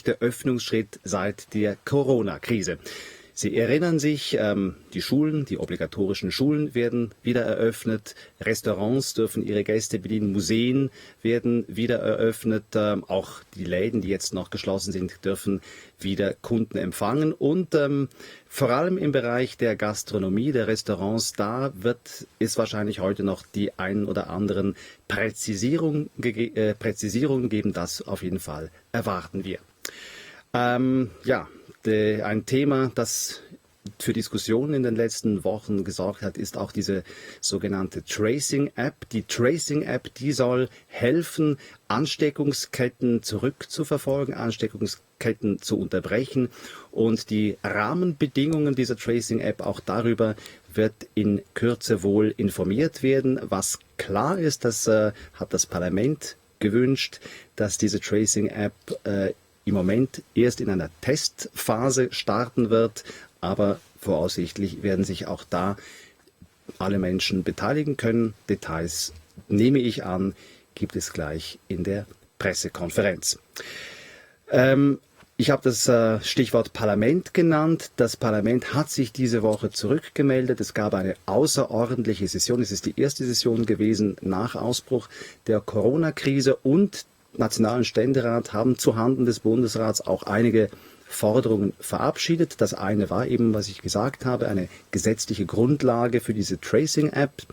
der Öffnungsschritt seit der Corona-Krise. Sie erinnern sich, die Schulen, die obligatorischen Schulen werden wieder eröffnet, Restaurants dürfen ihre Gäste bedienen, Museen werden wieder eröffnet, auch die Läden, die jetzt noch geschlossen sind, dürfen wieder Kunden empfangen und vor allem im Bereich der Gastronomie, der Restaurants, da wird es wahrscheinlich heute noch die ein oder anderen Präzisierungen geben, das auf jeden Fall erwarten wir. Ein Thema, das für Diskussionen in den letzten Wochen gesorgt hat, ist auch diese sogenannte Tracing-App. Die Tracing-App, die soll helfen, Ansteckungsketten zurückzuverfolgen, Ansteckungsketten zu unterbrechen. Und die Rahmenbedingungen dieser Tracing-App, auch darüber wird in Kürze wohl informiert werden. Was klar ist, das hat das Parlament gewünscht, dass diese Tracing-App im Moment erst in einer Testphase starten wird, aber voraussichtlich werden sich auch da alle Menschen beteiligen können. Details, nehme ich an, gibt es gleich in der Pressekonferenz. Ich habe das Stichwort Parlament genannt. Das Parlament hat sich diese Woche zurückgemeldet. Es gab eine außerordentliche Session. Es ist die erste Session gewesen nach Ausbruch der Corona-Krise und Nationalen Ständerat haben zuhanden des Bundesrats auch einige Forderungen verabschiedet. Das eine war eben, was ich gesagt habe, eine gesetzliche Grundlage für diese Tracing-App.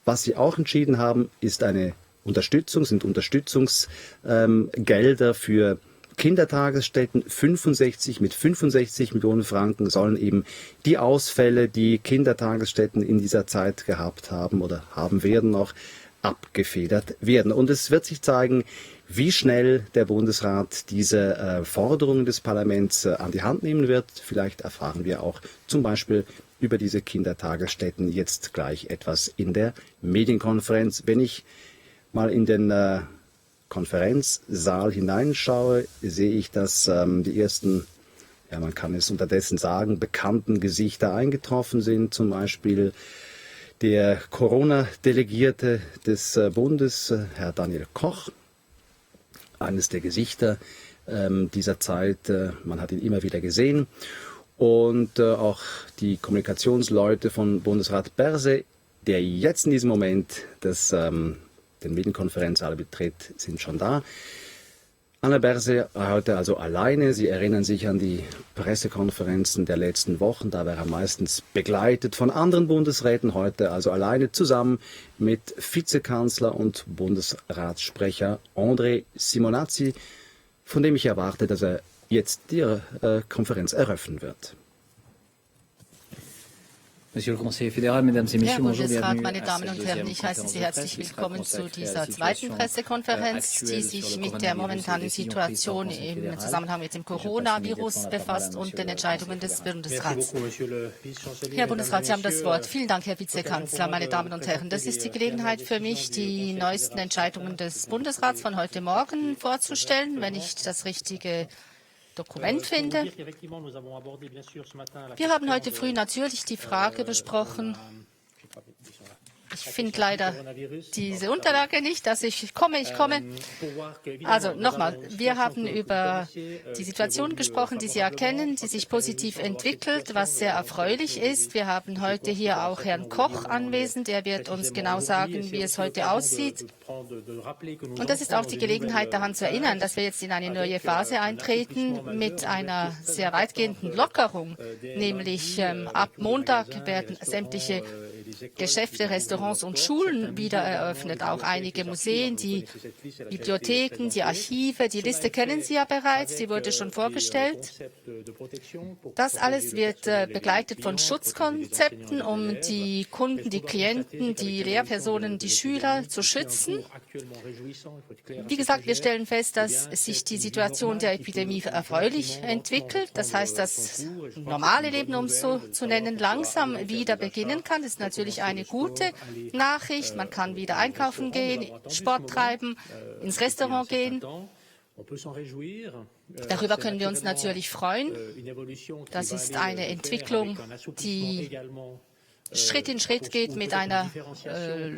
Was sie auch entschieden haben, sind Unterstützungsgelder für Kindertagesstätten. Mit 65 Millionen Franken sollen eben die Ausfälle, die Kindertagesstätten in dieser Zeit gehabt haben oder haben werden noch, abgefedert werden. Und es wird sich zeigen, wie schnell der Bundesrat diese Forderungen des Parlaments an die Hand nehmen wird. Vielleicht erfahren wir auch zum Beispiel über diese Kindertagesstätten jetzt gleich etwas in der Medienkonferenz. Wenn ich mal in den Konferenzsaal hineinschaue, sehe ich, dass die ersten, man kann es unterdessen sagen, bekannten Gesichter eingetroffen sind. Zum Beispiel der Corona-Delegierte des Bundes, Herr Daniel Koch, eines der Gesichter dieser Zeit. Man hat ihn immer wieder gesehen. Und auch die Kommunikationsleute von Bundesrat Berse, der jetzt in diesem Moment den Medienkonferenzsaal betritt, sind schon da. Anna Berse heute also alleine. Sie erinnern sich an die Pressekonferenzen der letzten Wochen. Da war er meistens begleitet von anderen Bundesräten. Heute also alleine zusammen mit Vizekanzler und Bundesratssprecher André Simonazzi, von dem ich erwarte, dass er jetzt die Konferenz eröffnen wird. Herr Bundesrat, meine Damen und Herren, ich heiße Sie herzlich willkommen zu dieser zweiten Pressekonferenz, die sich mit der momentanen Situation im Zusammenhang mit dem Coronavirus befasst und den Entscheidungen des Bundesrats. Herr Bundesrat, Sie haben das Wort. Vielen Dank, Herr Vizekanzler, meine Damen und Herren. Das ist die Gelegenheit für mich, die neuesten Entscheidungen des Bundesrats von heute Morgen vorzustellen, wenn ich das richtige Dokument finde. Wir haben heute früh natürlich die Frage besprochen. Ich finde leider diese Unterlage nicht, dass ich komme. Also nochmal, wir haben über die Situation gesprochen, die Sie erkennen, die sich positiv entwickelt, was sehr erfreulich ist. Wir haben heute hier auch Herrn Koch anwesend. Er wird uns genau sagen, wie es heute aussieht. Und das ist auch die Gelegenheit, daran zu erinnern, dass wir jetzt in eine neue Phase eintreten mit einer sehr weitgehenden Lockerung. Nämlich ab Montag werden sämtliche Geschäfte, Restaurants und Schulen wieder eröffnet, auch einige Museen, die Bibliotheken, die Archive. Die Liste kennen Sie ja bereits, die wurde schon vorgestellt. Das alles wird begleitet von Schutzkonzepten, um die Kunden, die Klienten, die Lehrpersonen, die Schüler zu schützen. Wie gesagt, wir stellen fest, dass sich die Situation der Epidemie erfreulich entwickelt. Das heißt, das normale Leben, um es so zu nennen, langsam wieder beginnen kann. Das ist natürlich eine gute Nachricht. Man kann wieder einkaufen gehen, Sport treiben, ins Restaurant gehen. Darüber können wir uns natürlich freuen. Das ist eine Entwicklung, die Schritt in Schritt geht mit einer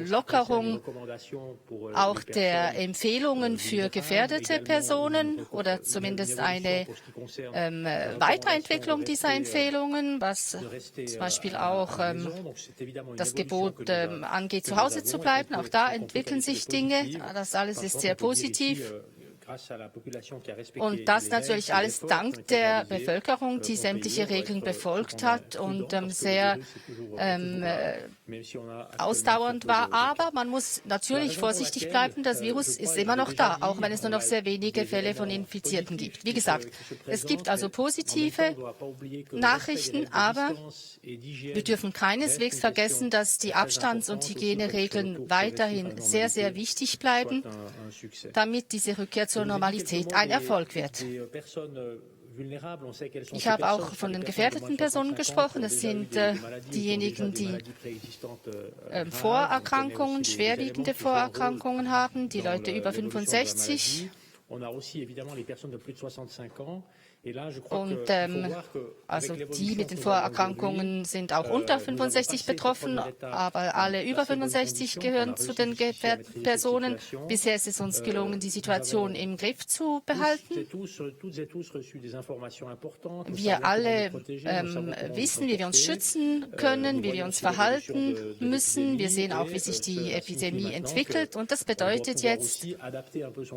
Lockerung auch der Empfehlungen für gefährdete Personen oder zumindest eine Weiterentwicklung dieser Empfehlungen, was zum Beispiel auch das Gebot angeht, zu Hause zu bleiben. Auch da entwickeln sich Dinge. Das alles ist sehr positiv. Und das natürlich alles dank der Bevölkerung, die sämtliche Regeln befolgt hat und sehr ausdauernd war. Aber man muss natürlich vorsichtig bleiben. Das Virus ist immer noch da, auch wenn es nur noch sehr wenige Fälle von Infizierten gibt. Wie gesagt, es gibt also positive Nachrichten, aber wir dürfen keineswegs vergessen, dass die Abstands- und Hygieneregeln weiterhin sehr, sehr wichtig bleiben, damit diese Rückkehr zur Normalität ein Erfolg wird. Ich habe auch von den gefährdeten Personen gesprochen. Das sind diejenigen, die Vorerkrankungen, schwerwiegende Vorerkrankungen haben, die Leute über 65. Und also die mit den Vorerkrankungen sind auch unter 65 betroffen, aber alle über 65 gehören zu den gefährdeten Personen. Bisher ist es uns gelungen, die Situation im Griff zu behalten. Wir alle wissen, wie wir uns schützen können, wie wir uns verhalten müssen. Wir sehen auch, wie sich die Epidemie entwickelt. Und das bedeutet jetzt,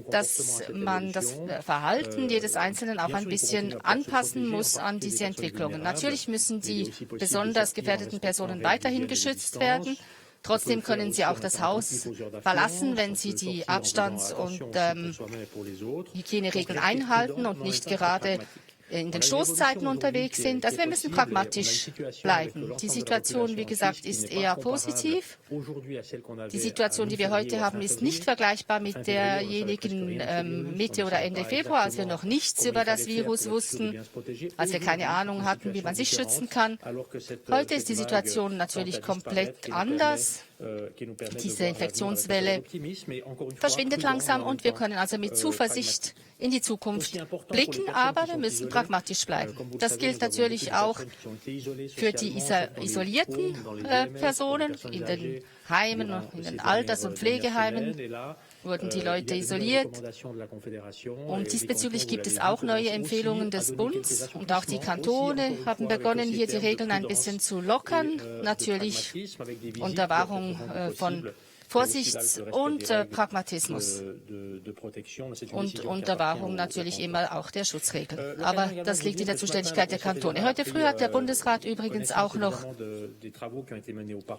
dass man das Verhalten jedes Einzelnen auch ein bisschen anpassen muss an diese Entwicklungen. Natürlich müssen die besonders gefährdeten Personen weiterhin geschützt werden. Trotzdem können sie auch das Haus verlassen, wenn sie die Abstands- und Hygieneregeln einhalten und nicht gerade in den Stoßzeiten unterwegs sind. Also wir müssen pragmatisch bleiben. Die Situation, wie gesagt, ist eher positiv. Die Situation, die wir heute haben, ist nicht vergleichbar mit derjenigen Mitte oder Ende Februar, als wir noch nichts über das Virus wussten, als wir keine Ahnung hatten, wie man sich schützen kann. Heute ist die Situation natürlich komplett anders. Diese Infektionswelle verschwindet langsam und wir können also mit Zuversicht in die Zukunft blicken, aber wir müssen pragmatisch bleiben. Das gilt natürlich auch für die isolierten Personen in den Heimen, in den Alters- und Pflegeheimen wurden die Leute isoliert. Und diesbezüglich gibt es auch neue Empfehlungen des Bundes. Und auch die Kantone haben begonnen, hier die Regeln ein bisschen zu lockern. Natürlich unter Wahrung von Vorsicht und Pragmatismus und unter Wahrung natürlich immer auch der Schutzregeln. Aber das liegt in der Zuständigkeit der Kantone. Heute früh hat der Bundesrat übrigens auch noch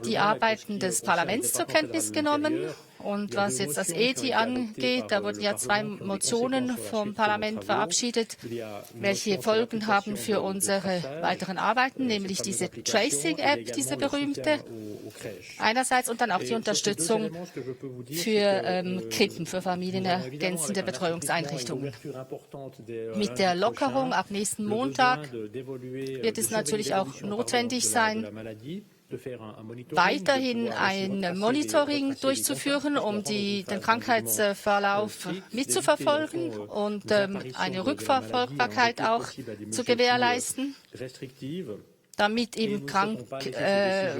die Arbeiten des Parlaments zur Kenntnis genommen. Und was jetzt das EDI angeht, da wurden ja 2 Motionen vom Parlament verabschiedet, welche Folgen haben für unsere weiteren Arbeiten, nämlich diese Tracing-App, diese berühmte, einerseits und dann auch die Unterstützung für Krippen, für familienergänzende Betreuungseinrichtungen. Mit der Lockerung ab nächsten Montag wird es natürlich auch notwendig sein, weiterhin ein Monitoring durchzuführen, um den Krankheitsverlauf mitzuverfolgen und eine Rückverfolgbarkeit auch zu gewährleisten, damit eben krank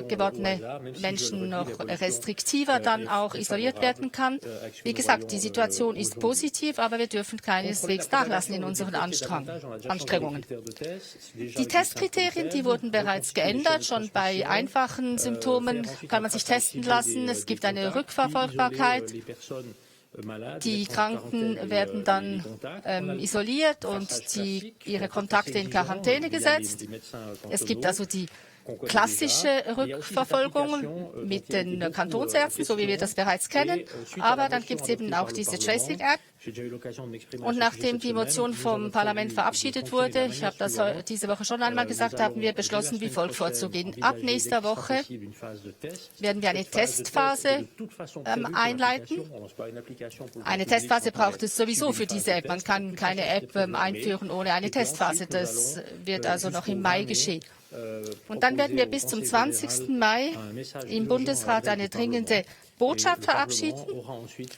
gewordene Menschen noch restriktiver dann auch isoliert werden kann. Wie gesagt, die Situation ist positiv, aber wir dürfen keineswegs nachlassen in unseren Anstrengungen. Die Testkriterien, die wurden bereits geändert. Schon bei einfachen Symptomen kann man sich testen lassen. Es gibt eine Rückverfolgbarkeit. Die Kranken werden dann isoliert und ihre Kontakte in Quarantäne gesetzt. Es gibt also die klassische Rückverfolgung mit den Kantonsärzten, so wie wir das bereits kennen. Aber dann gibt es eben auch diese Tracing-App. Und nachdem die Motion vom Parlament verabschiedet wurde, ich habe das diese Woche schon einmal gesagt, haben wir beschlossen, wie folgt vorzugehen. Ab nächster Woche werden wir eine Testphase einleiten. Eine Testphase braucht es sowieso für diese App. Man kann keine App einführen ohne eine Testphase. Das wird also noch im Mai geschehen. Und dann werden wir bis zum 20. Mai im Bundesrat eine dringende Botschaft verabschieden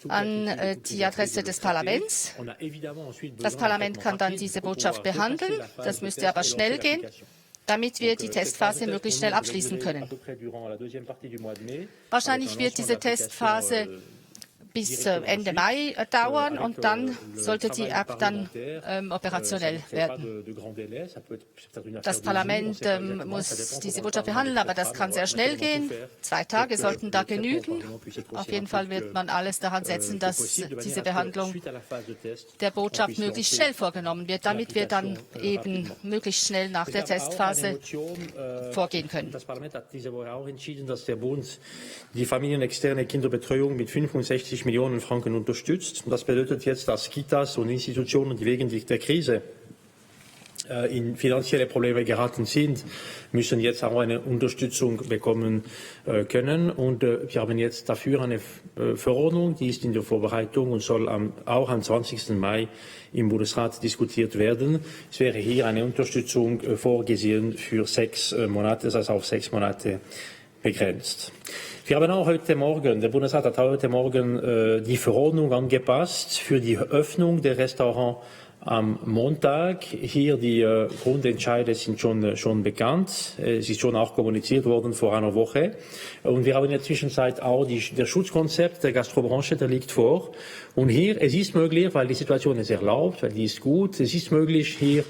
an die Adresse des Parlaments. Das Parlament kann dann diese Botschaft behandeln. Das müsste aber schnell gehen. damit wir die Testphase möglichst schnell abschließen können. Wahrscheinlich wird diese Testphase bis Ende Mai dauern und dann sollte die App dann operationell werden. Das Parlament muss diese Botschaft behandeln, aber das kann sehr schnell gehen. 2 Tage sollten da genügen. Auf jeden Fall wird man alles daran setzen, dass diese Behandlung der Botschaft möglichst schnell vorgenommen wird, damit wir dann eben möglichst schnell nach der Testphase vorgehen können. Das Parlament hat diese Woche auch entschieden, dass der Bund die familienexterne Kinderbetreuung mit 65 Millionen Franken unterstützt. Das bedeutet jetzt, dass Kitas und Institutionen, die wegen der Krise in finanzielle Probleme geraten sind, müssen jetzt auch eine Unterstützung bekommen können. Und wir haben jetzt dafür eine Verordnung, die ist in der Vorbereitung und soll auch am 20. Mai im Bundesrat diskutiert werden. Es wäre hier eine Unterstützung vorgesehen für 6 Monate, das heißt auf 6 Monate begrenzt. Wir haben auch heute Morgen, der Bundesrat hat heute Morgen die Verordnung angepasst für die Öffnung der Restaurants am Montag. Hier die Grundentscheide sind schon bekannt. Es ist schon auch kommuniziert worden vor einer Woche. Und wir haben in der Zwischenzeit auch der Schutzkonzept der Gastrobranche, der liegt vor. Und hier, es ist möglich, weil die Situation es erlaubt, weil die ist gut, es ist möglich, hier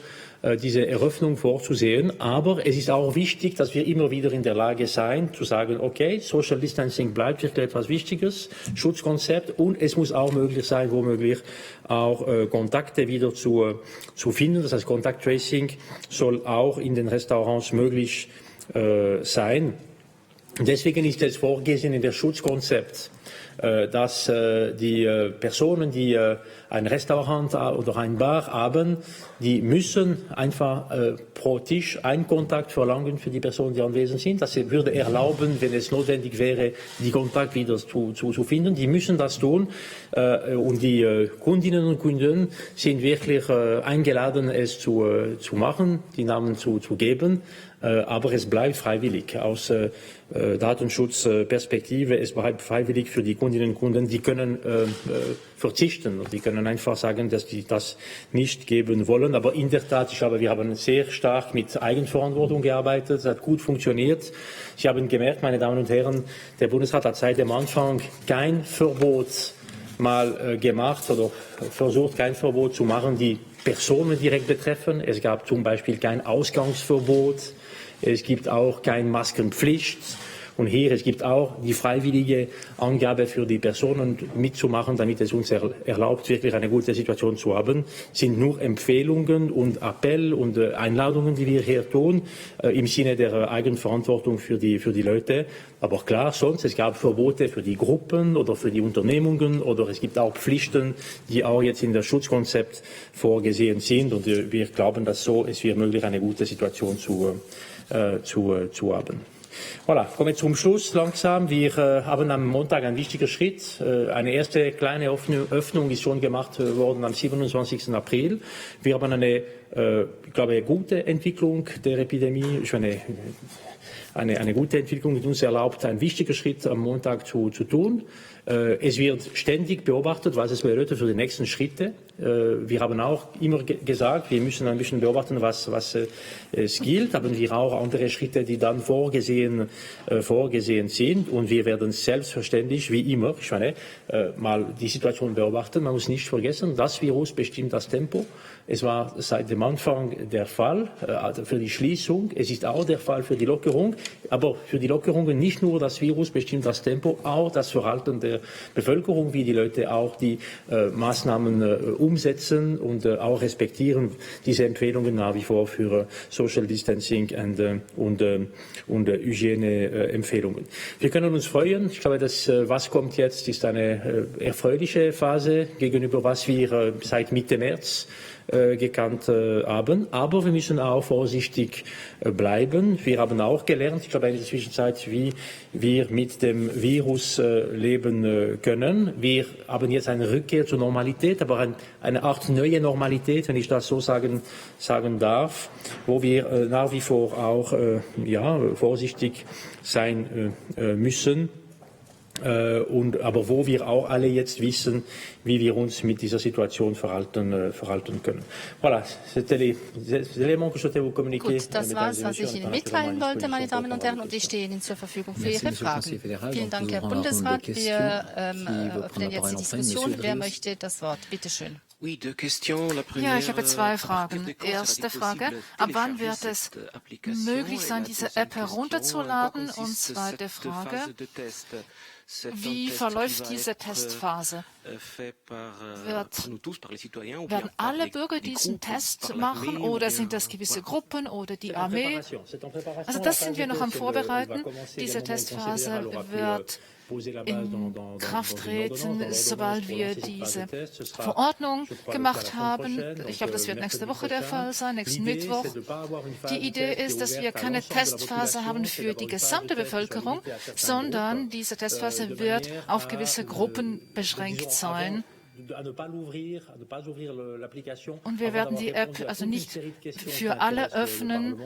diese Eröffnung vorzusehen. Aber es ist auch wichtig, dass wir immer wieder in der Lage sein, zu sagen, okay, Social Distancing bleibt wirklich etwas Wichtiges, Schutzkonzept, und es muss auch möglich sein, womöglich auch Kontakte wieder zu finden. Das heißt, Contact Tracing soll auch in den Restaurants möglich sein. Deswegen ist es vorgesehen in der Schutzkonzept, dass die Personen, die ein Restaurant oder ein Bar haben, die müssen einfach pro Tisch einen Kontakt verlangen für die Personen, die anwesend sind. Das würde erlauben, wenn es notwendig wäre, die Kontakt wieder zu finden. Die müssen das tun. Und die Kundinnen und Kunden sind wirklich eingeladen, es zu machen, die Namen zu geben. Aber es bleibt freiwillig. Aus Datenschutzperspektive, es bleibt freiwillig für die Kundinnen und Kunden. Die können verzichten und die können einfach sagen, dass die das nicht geben wollen. Aber in der Tat, wir haben sehr stark mit Eigenverantwortung gearbeitet. Es hat gut funktioniert. Sie haben gemerkt, meine Damen und Herren, der Bundesrat hat seit dem Anfang kein Verbot mal gemacht oder versucht, kein Verbot zu machen, die Personen direkt betreffen. Es gab zum Beispiel kein Ausgangsverbot. Es gibt auch keine Maskenpflicht. Und hier, es gibt auch die freiwillige Angabe für die Personen mitzumachen, damit es uns erlaubt, wirklich eine gute Situation zu haben. Es sind nur Empfehlungen und Appell und Einladungen, die wir hier tun, im Sinne der Eigenverantwortung für die Leute. Aber klar, sonst, es gab Verbote für die Gruppen oder für die Unternehmungen oder es gibt auch Pflichten, die auch jetzt in das Schutzkonzept vorgesehen sind. Und wir glauben, dass so es wird möglich, eine gute Situation zu haben. Voilà, kommen wir zum Schluss langsam. Wir haben am Montag einen wichtigen Schritt. Eine erste kleine Öffnung ist schon gemacht worden am 27. April. Wir haben eine, ich glaube, gute Entwicklung der Epidemie, eine gute Entwicklung, die uns erlaubt, einen wichtigen Schritt am Montag zu tun. Es wird ständig beobachtet, was es bedeutet für die nächsten Schritte. Wir haben auch immer gesagt, wir müssen ein bisschen beobachten, was es gilt. Haben wir auch andere Schritte, die dann vorgesehen sind. Und wir werden selbstverständlich, wie immer, mal die Situation beobachten. Man muss nicht vergessen, das Virus bestimmt das Tempo. Es war seit dem Anfang der Fall für die Schließung. Es ist auch der Fall für die Lockerung. Aber für die Lockerungen nicht nur das Virus bestimmt das Tempo, auch das Verhalten der Bevölkerung, wie die Leute auch die Maßnahmen umsetzen und auch respektieren diese Empfehlungen nach wie vor für Social Distancing und Hygieneempfehlungen. Wir können uns freuen. Ich glaube, dass was kommt jetzt, ist eine erfreuliche Phase gegenüber was wir seit Mitte März gekannt haben. Aber wir müssen auch vorsichtig bleiben. Wir haben auch gelernt, ich glaube in der Zwischenzeit, wie wir mit dem Virus leben können. Wir haben jetzt eine Rückkehr zur Normalität, aber eine Art neue Normalität, wenn ich das so sagen darf, wo wir nach wie vor auch vorsichtig sein müssen. aber wo wir auch alle jetzt wissen, wie wir uns mit dieser Situation verhalten können. Voilà, c'était les éléments que je souhaitais vous communiquer. Gut, das war es, was ich Ihnen mitteilen wollte, meine Damen und Herren, und ich stehe Ihnen zur Verfügung für Ihre Fragen. Vielen Dank, Herr Bundesrat. Wir öffnen jetzt die Diskussion. Wer möchte das Wort? Bitte schön. Ja, ich habe zwei Fragen. Erste Frage, ab wann wird es möglich sein, diese App herunterzuladen? Und zweite Frage, wie verläuft diese Testphase? Werden alle Bürger diesen Test machen oder sind das gewisse Gruppen oder die Armee? Also das sind wir noch am Vorbereiten. Diese Testphase wird in Kraft treten, sobald wir diese Verordnung gemacht haben. Ich glaube, das wird nächste Woche der Fall sein, nächsten Mittwoch. Die Idee ist, dass wir keine Testphase haben für die gesamte Bevölkerung, sondern diese Testphase wird auf gewisse Gruppen beschränkt sein. Und wir werden die App also nicht für alle öffnen,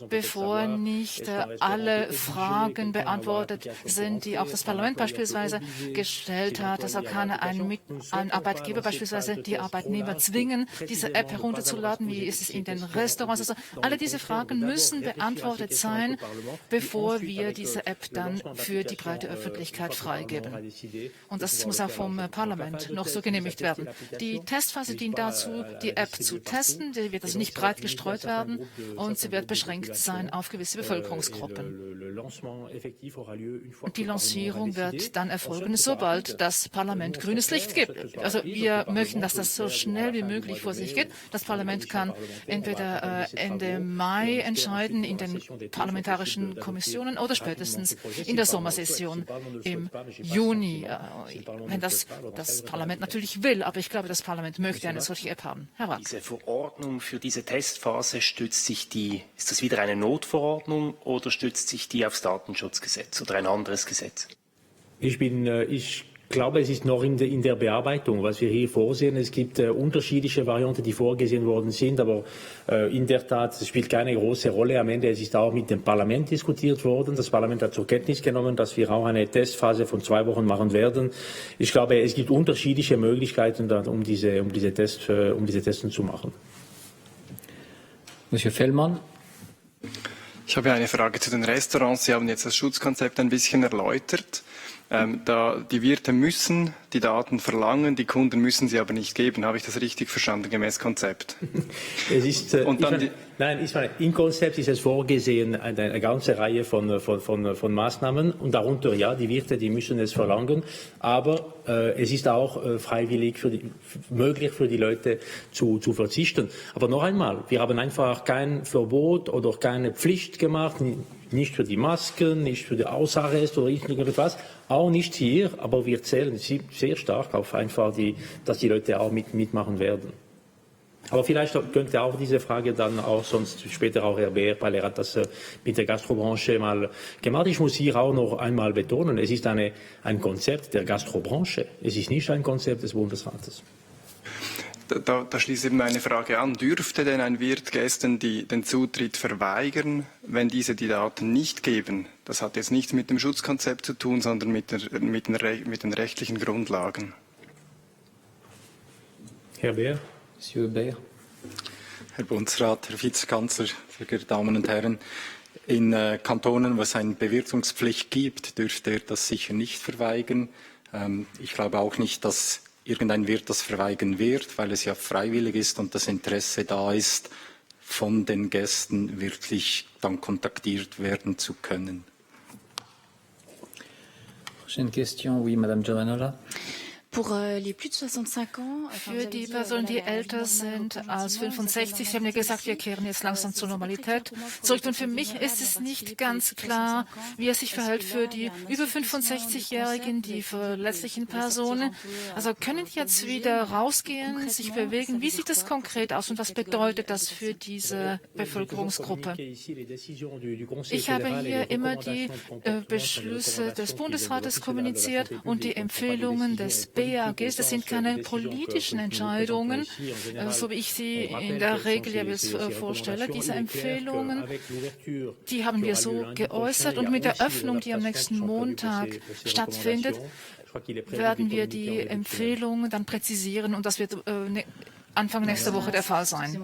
bevor nicht alle Fragen beantwortet sind, die auch das Parlament beispielsweise gestellt hat. Also kann ein Arbeitgeber beispielsweise die Arbeitnehmer zwingen, diese App herunterzuladen. Wie ist es in den Restaurants? Also alle diese Fragen müssen beantwortet sein, bevor wir diese App dann für die breite Öffentlichkeit freigeben. Und das muss auch vom Parlament noch so genehmigt werden. Die Testphase dient dazu, die App zu testen. Die wird also nicht breit gestreut werden und sie wird beschränkt sein auf gewisse Bevölkerungsgruppen. Und die Lancierung wird dann erfolgen, sobald das Parlament grünes Licht gibt. Also wir möchten, dass das so schnell wie möglich vor sich geht. Das Parlament kann entweder Ende Mai entscheiden in den parlamentarischen Kommissionen oder spätestens in der Sommersession im Juni, wenn das Parlament natürlich will. Aber ich glaube, das Parlament möchte eine solche App haben. Herr Wack. Diese Verordnung für diese Testphase, ist das wieder eine Notverordnung oder stützt sich die aufs Datenschutzgesetz oder ein anderes Gesetz? Ich glaube, es ist noch in der Bearbeitung, was wir hier vorsehen. Es gibt unterschiedliche Varianten, die vorgesehen worden sind, aber in der Tat, es spielt keine große Rolle. Am Ende es ist auch mit dem Parlament diskutiert worden. Das Parlament hat zur Kenntnis genommen, dass wir auch eine Testphase von 2 Wochen machen werden. Ich glaube, es gibt unterschiedliche Möglichkeiten, um diese Testen zu machen. Monsieur Fellmann. Ich habe eine Frage zu den Restaurants. Sie haben jetzt das Schutzkonzept ein bisschen erläutert. Die Wirte müssen die Daten verlangen, die Kunden müssen sie aber nicht geben. Habe ich das richtig verstanden, gemäß Konzept? Im Konzept ist es vorgesehen, eine ganze Reihe von Maßnahmen und darunter, ja, die Wirte, die müssen es verlangen, aber es ist auch freiwillig möglich für die Leute zu verzichten. Aber noch einmal, wir haben einfach kein Verbot oder keine Pflicht gemacht, nicht für die Masken, nicht für den Hausarrest oder irgendetwas, auch nicht hier, aber wir zählen sehr stark auf einfach, dass die Leute auch mitmachen werden. Aber vielleicht könnte auch diese Frage dann auch sonst später auch Herr Beer, weil er hat das mit der Gastrobranche mal gemacht. Ich muss hier auch noch einmal betonen, es ist ein Konzept der Gastrobranche, es ist nicht ein Konzept des Bundesrates. Da schließt eben eine Frage an. Dürfte denn ein Wirt Gästen den Zutritt verweigern, wenn diese die Daten nicht geben? Das hat jetzt nichts mit dem Schutzkonzept zu tun, sondern mit den rechtlichen Grundlagen. Herr Beer. Monsieur Beer. Herr Bundesrat, Herr Vizekanzler, sehr geehrte Damen und Herren, in Kantonen, wo es eine Bewirtungspflicht gibt, dürfte er das sicher nicht verweigern. Ich glaube auch nicht, dass irgendein Wirt das verweigern wird, weil es ja freiwillig ist und das Interesse da ist, von den Gästen wirklich dann kontaktiert werden zu können. Prochaine question, oui, Madame Giovanola. Für die Personen, die älter sind als 65, Sie haben ja gesagt, wir kehren jetzt langsam zur Normalität zurück. Und für mich ist es nicht ganz klar, wie es sich verhält für die über 65-Jährigen, die verletzlichen Personen. Also können die jetzt wieder rausgehen, sich bewegen? Wie sieht das konkret aus und was bedeutet das für diese Bevölkerungsgruppe? Ich habe hier immer die Beschlüsse des Bundesrates kommuniziert und die Empfehlungen des BAGs, das sind keine politischen Entscheidungen, so wie ich sie in der Regel jetzt vorstelle. Diese Empfehlungen, die haben wir so geäußert und mit der Öffnung, die am nächsten Montag stattfindet, werden wir die Empfehlungen dann präzisieren und das wird Anfang nächster Woche der Fall sein.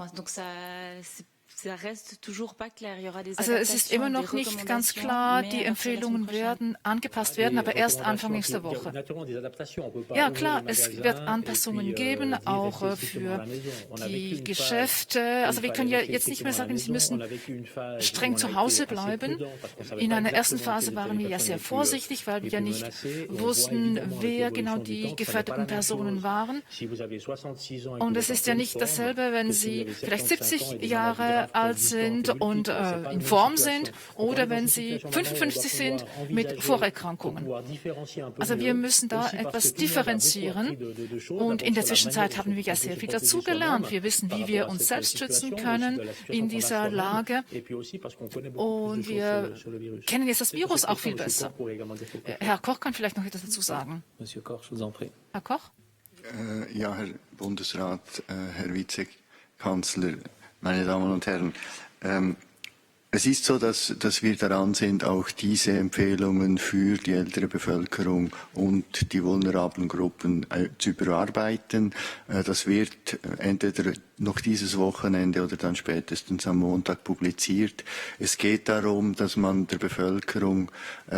Also es ist immer noch nicht ganz klar, die Empfehlungen werden angepasst werden, aber erst Anfang nächster Woche. Ja klar, es wird Anpassungen geben, auch für die Geschäfte. Also wir können ja jetzt nicht mehr sagen, Sie müssen streng zu Hause bleiben. In einer ersten Phase waren wir ja sehr vorsichtig, weil wir ja nicht wussten, wer genau die gefährdeten Personen waren. Und es ist ja nicht dasselbe, wenn Sie vielleicht 70 Jahre alt sind und in Form sind oder wenn sie 55 sind mit Vorerkrankungen. Also wir müssen da etwas differenzieren und in der Zwischenzeit haben wir ja sehr viel dazugelernt. Wir wissen, wie wir uns selbst schützen können in dieser Lage und wir kennen jetzt das Virus auch viel besser. Herr Koch kann vielleicht noch etwas dazu sagen. Herr Koch? Ja, Herr Bundesrat, Herr Vizekanzler, meine Damen und Herren, es ist so, dass wir daran sind, auch diese Empfehlungen für die ältere Bevölkerung und die vulnerablen Gruppen zu überarbeiten. Das wird entweder noch dieses Wochenende oder dann spätestens am Montag publiziert. Es geht darum, dass man der Bevölkerung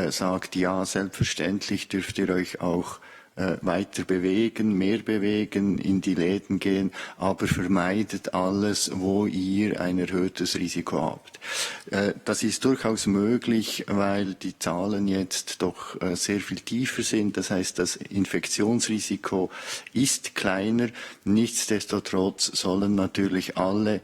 sagt, ja, selbstverständlich dürft ihr euch auch weiter bewegen, mehr bewegen, in die Läden gehen, aber vermeidet alles, wo ihr ein erhöhtes Risiko habt. Das ist durchaus möglich, weil die Zahlen jetzt doch sehr viel tiefer sind. Das heißt, das Infektionsrisiko ist kleiner. Nichtsdestotrotz sollen natürlich alle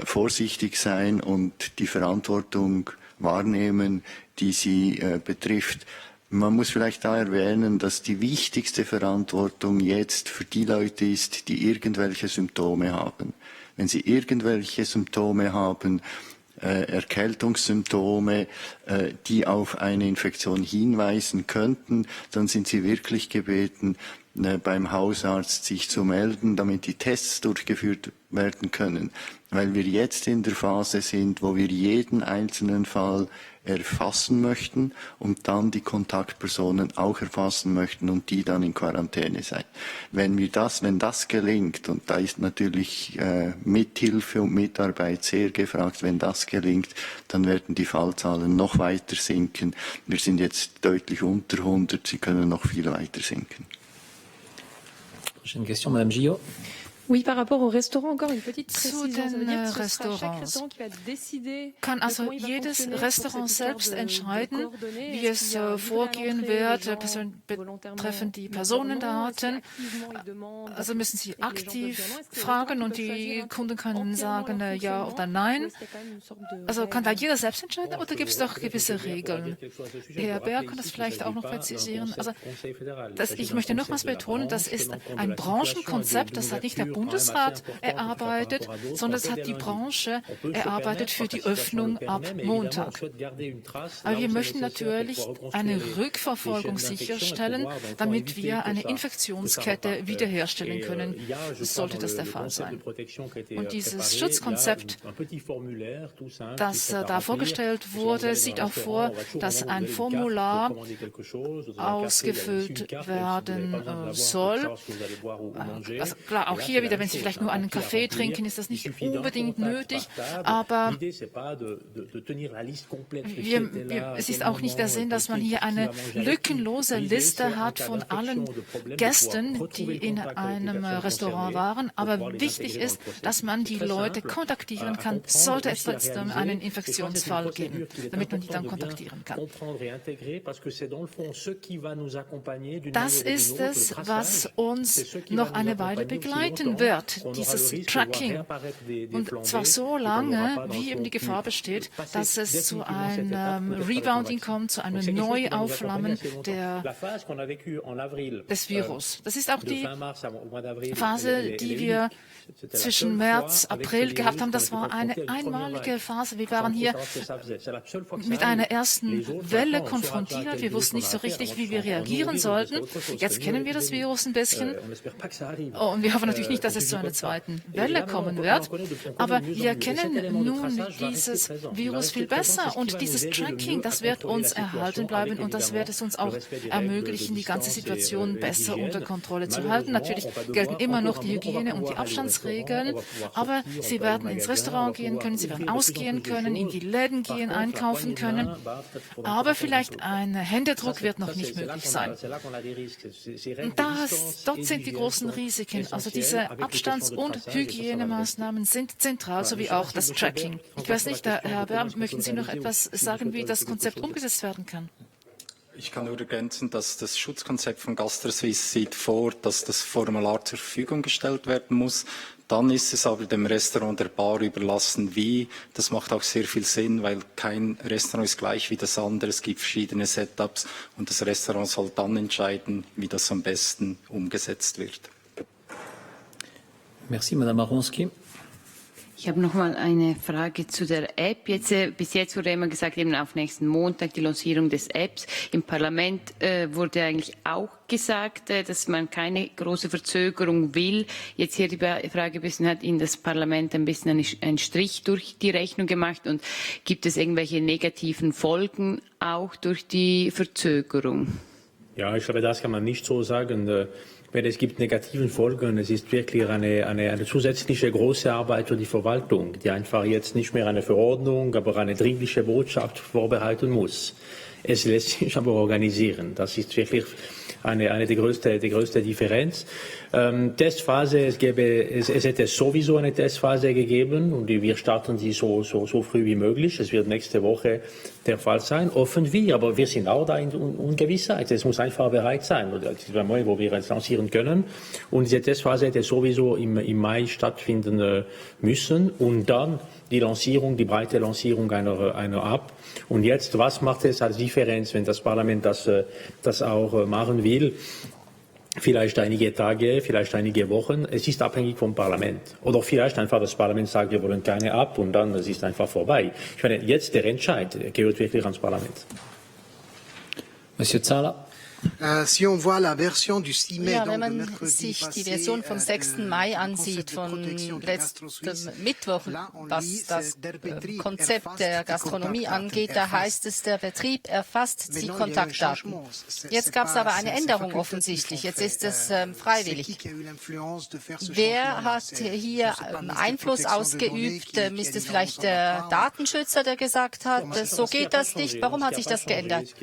vorsichtig sein und die Verantwortung wahrnehmen, die sie betrifft. Man muss vielleicht da erwähnen, dass die wichtigste Verantwortung jetzt für die Leute ist, die irgendwelche Symptome haben. Wenn sie irgendwelche Symptome haben, Erkältungssymptome, die auf eine Infektion hinweisen könnten, dann sind sie wirklich gebeten, beim Hausarzt sich zu melden, damit die Tests durchgeführt werden können. Weil wir jetzt in der Phase sind, wo wir jeden einzelnen Fall erfassen möchten und dann die Kontaktpersonen auch erfassen möchten und die dann in Quarantäne sein. Wenn das gelingt, und da ist natürlich Mithilfe und Mitarbeit sehr gefragt, wenn das gelingt, dann werden die Fallzahlen noch weiter sinken. Wir sind jetzt deutlich unter 100, sie können noch viel weiter sinken. Prochaine question, Madame Gillot. Oui, par rapport au restaurant, encore une petite Zu den Restaurants kann also jedes Restaurant selbst entscheiden, wie es vorgehen wird, betreffend die Personendaten. Also müssen sie aktiv fragen und die Kunden können sagen ja oder nein. Also kann da jeder selbst entscheiden oder gibt es doch gewisse Regeln? Herr Berg kann das vielleicht auch noch präzisieren. Also ich möchte nochmals betonen, das ist ein Branchenkonzept, das hat nicht der Bundesrat erarbeitet, sondern es hat die Branche erarbeitet für die Öffnung ab Montag. Aber wir möchten natürlich eine Rückverfolgung sicherstellen, damit wir eine Infektionskette wiederherstellen können, sollte das der Fall sein. Und dieses Schutzkonzept, das da vorgestellt wurde, sieht auch vor, dass ein Formular ausgefüllt werden soll. Also klar, auch hier wieder, wenn Sie vielleicht nur einen Kaffee trinken, ist das nicht unbedingt nötig, aber es ist auch nicht der Sinn, dass man hier eine lückenlose Liste hat von allen Gästen, die in einem Restaurant waren, aber wichtig ist, dass man die Leute kontaktieren kann, sollte es trotzdem einen Infektionsfall geben, damit man die dann kontaktieren kann. Das ist es, was uns noch eine Weile begleiten bleiben wird, dieses Tracking. Und zwar so lange, wie eben die Gefahr besteht, dass es zu einem Rebounding kommt, zu einem Neuaufflammen des Virus. Das ist auch die Phase, die wir zwischen März, April gehabt haben. Das war eine einmalige Phase. Wir waren hier mit einer ersten Welle konfrontiert. Wir wussten nicht so richtig, wie wir reagieren sollten. Jetzt kennen wir das Virus ein bisschen. Oh, und wir hoffen natürlich nicht, dass es zu einer zweiten Welle kommen wird. Aber wir kennen nun dieses Virus viel besser. Und dieses Tracking, das wird uns erhalten bleiben. Und das wird es uns auch ermöglichen, die ganze Situation besser unter Kontrolle zu halten. Natürlich gelten immer noch die Hygiene- und die Abstandsregeln. Aber Sie werden ins Restaurant gehen können, Sie werden ausgehen können, in die Läden gehen, einkaufen können. Aber vielleicht ein Händedruck wird noch nicht möglich sein. Und dort sind die großen Risiken. Also diese Abstands- und Hygienemaßnahmen sind zentral, sowie auch das Tracking. Ich weiß nicht, Herr Bernd, möchten Sie noch etwas sagen, wie das Konzept umgesetzt werden kann? Ich kann nur ergänzen, dass das Schutzkonzept von GastroSuisse sieht vor, dass das Formular zur Verfügung gestellt werden muss. Dann ist es aber dem Restaurant, der Bar überlassen, wie. Das macht auch sehr viel Sinn, weil kein Restaurant ist gleich wie das andere. Es gibt verschiedene Setups und das Restaurant soll dann entscheiden, wie das am besten umgesetzt wird. Merci, Madame Aronski. Ich habe noch mal eine Frage zu der App. Bis jetzt wurde immer gesagt, eben auf nächsten Montag die Lancierung des Apps. Im Parlament wurde eigentlich auch gesagt, dass man keine große Verzögerung will. Jetzt hier die Frage ein bisschen, hat Ihnen das Parlament ein bisschen einen Strich durch die Rechnung gemacht und gibt es irgendwelche negativen Folgen auch durch die Verzögerung? Ja, ich glaube, das kann man nicht so sagen. Weil es gibt negativen Folgen. Es ist wirklich eine zusätzliche große Arbeit für die Verwaltung, die einfach jetzt nicht mehr eine Verordnung, aber eine dringliche Botschaft vorbereiten muss. Es lässt sich aber organisieren. Das ist wirklich die größte Differenz. Testphase, es hätte sowieso eine Testphase gegeben und wir starten sie so früh wie möglich. Es wird nächste Woche der Fall sein. Offen wie, aber wir sind auch da in Ungewissheit. Es muss einfach bereit sein. Das ist ein Moment, wo wir es lancieren können. Und diese Testphase hätte sowieso im Mai stattfinden müssen und dann die breite Lancierung einer App. Und jetzt, was macht es als Differenz, wenn das Parlament das auch machen will? Vielleicht einige Tage, vielleicht einige Wochen. Es ist abhängig vom Parlament. Oder vielleicht einfach das Parlament sagt, wir wollen keine App und dann es ist einfach vorbei. Ich meine, jetzt der Entscheid gehört wirklich ans Parlament. Monsieur Zala. Wenn man sich die Version vom 6. Mai ansieht, von letztem Mittwoch, was das Konzept der Gastronomie angeht, da heißt es, der Betrieb erfasst die Kontaktdaten. Jetzt gab es aber eine Änderung offensichtlich. Jetzt ist es freiwillig. Wer hat hier Einfluss ausgeübt? Ist es vielleicht der Datenschützer, der gesagt hat, so geht das nicht? Warum hat sich das geändert?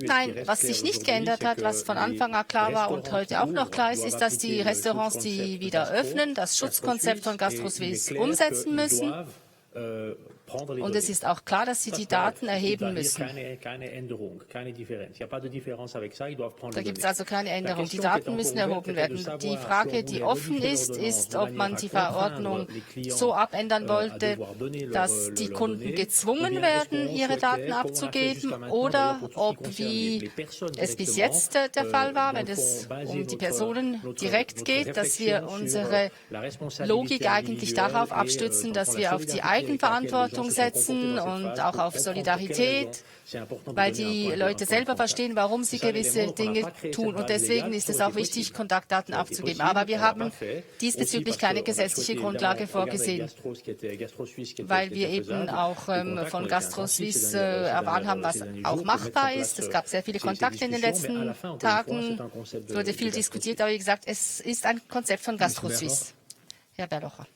Nein, was sich nicht geändert hat, was von Anfang an klar war und heute auch noch klar ist, ist, dass die Restaurants, die wieder öffnen, das Schutzkonzept von GastroSuisse umsetzen müssen. Und es ist auch klar, dass sie die Daten erheben müssen. Keine Änderung, keine Differenz. Da gibt es also keine Änderung. Die Daten müssen erhoben werden. Die Frage, die offen ist, ob man die Verordnung so abändern wollte, dass die Kunden gezwungen werden, ihre Daten abzugeben, oder ob, wie es bis jetzt der Fall war, wenn es um die Personen direkt geht, dass wir unsere Logik eigentlich darauf abstützen, dass wir auf die Eigenverantwortung setzen und auch auf Solidarität, weil die Leute selber verstehen, warum sie gewisse Dinge tun. Und deswegen ist es auch wichtig, Kontaktdaten abzugeben. Aber wir haben diesbezüglich keine gesetzliche Grundlage vorgesehen, weil wir eben auch von GastroSuisse erfahren haben, was auch machbar ist. Es gab sehr viele Kontakte in den letzten Tagen. Es wurde viel diskutiert, aber wie gesagt, es ist ein Konzept von GastroSuisse. Herr Berlocher.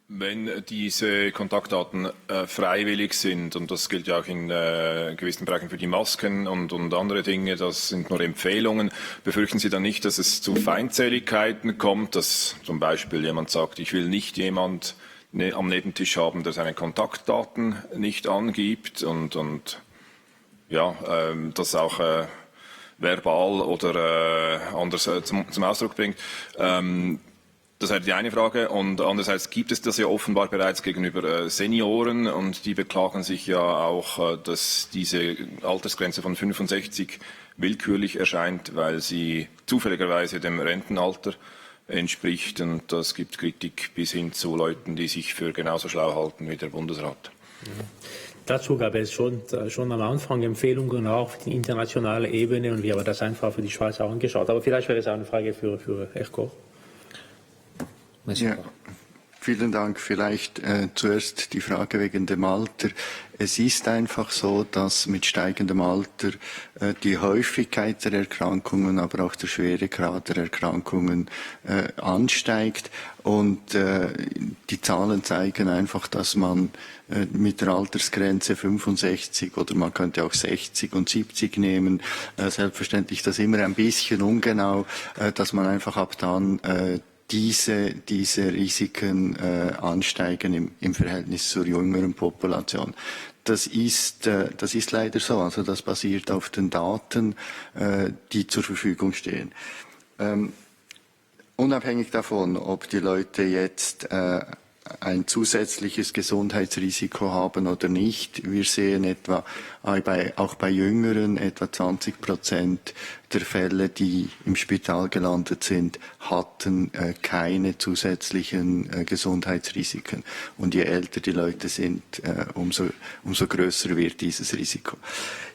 Wenn diese Kontaktdaten freiwillig sind, und das gilt ja auch in gewissen Bereichen für die Masken und andere Dinge, das sind nur Empfehlungen, befürchten Sie dann nicht, dass es zu Feindseligkeiten kommt, dass zum Beispiel jemand sagt, ich will nicht jemand am Nebentisch haben, der seine Kontaktdaten nicht angibt und das auch verbal oder anders zum Ausdruck bringt. Das wäre die eine Frage. Und andererseits gibt es das ja offenbar bereits gegenüber Senioren und die beklagen sich ja auch, dass diese Altersgrenze von 65 willkürlich erscheint, weil sie zufälligerweise dem Rentenalter entspricht. Und das gibt Kritik bis hin zu Leuten, die sich für genauso schlau halten wie der Bundesrat. Dazu gab es schon am Anfang Empfehlungen auch auf die internationale Ebene und wir haben das einfach für die Schweiz auch angeschaut. Aber vielleicht wäre es auch eine Frage für Herr Koch. Ja, vielen Dank. Vielleicht zuerst die Frage wegen dem Alter. Es ist einfach so, dass mit steigendem Alter die Häufigkeit der Erkrankungen, aber auch der Schweregrad der Erkrankungen ansteigt. Und die Zahlen zeigen einfach, dass man mit der Altersgrenze 65 oder man könnte auch 60 und 70 nehmen, selbstverständlich das immer ein bisschen ungenau, dass man einfach ab dann diese Risiken ansteigen im Verhältnis zur jüngeren Population. Das ist leider so. Also das basiert auf den Daten, die zur Verfügung stehen. Unabhängig davon, ob die Leute jetzt ein zusätzliches Gesundheitsrisiko haben oder nicht. Wir sehen etwa auch bei Jüngeren etwa 20% der Fälle, die im Spital gelandet sind, hatten keine zusätzlichen Gesundheitsrisiken. Und je älter die Leute sind, umso größer wird dieses Risiko.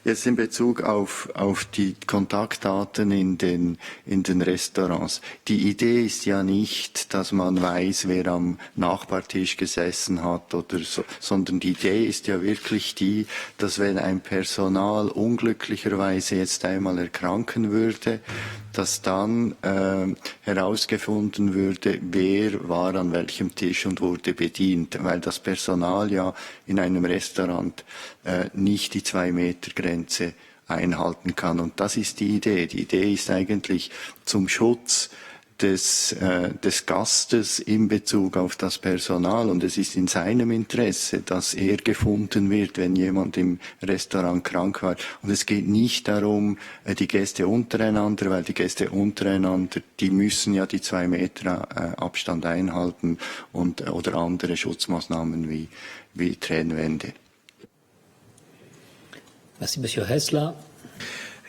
Jetzt in Bezug auf die Kontaktdaten in den Restaurants. Die Idee ist ja nicht, dass man weiß, wer am Nachbartisch gesessen hat oder so, sondern die Idee ist ja wirklich die, dass wenn ein Personal unglücklicherweise jetzt einmal erkranken würde, dass dann herausgefunden würde, wer war an welchem Tisch und wurde bedient, weil das Personal ja in einem Restaurant nicht die 2-Meter-Grenze einhalten kann. Und das ist die Idee. Die Idee ist eigentlich zum Schutz des Gastes in Bezug auf das Personal, und es ist in seinem Interesse, dass er gefunden wird, wenn jemand im Restaurant krank war. Und es geht nicht darum, die Gäste untereinander, weil die Gäste untereinander, die müssen ja die 2 Meter Abstand einhalten oder andere Schutzmaßnahmen wie Trennwände. Merci, Monsieur Hässler.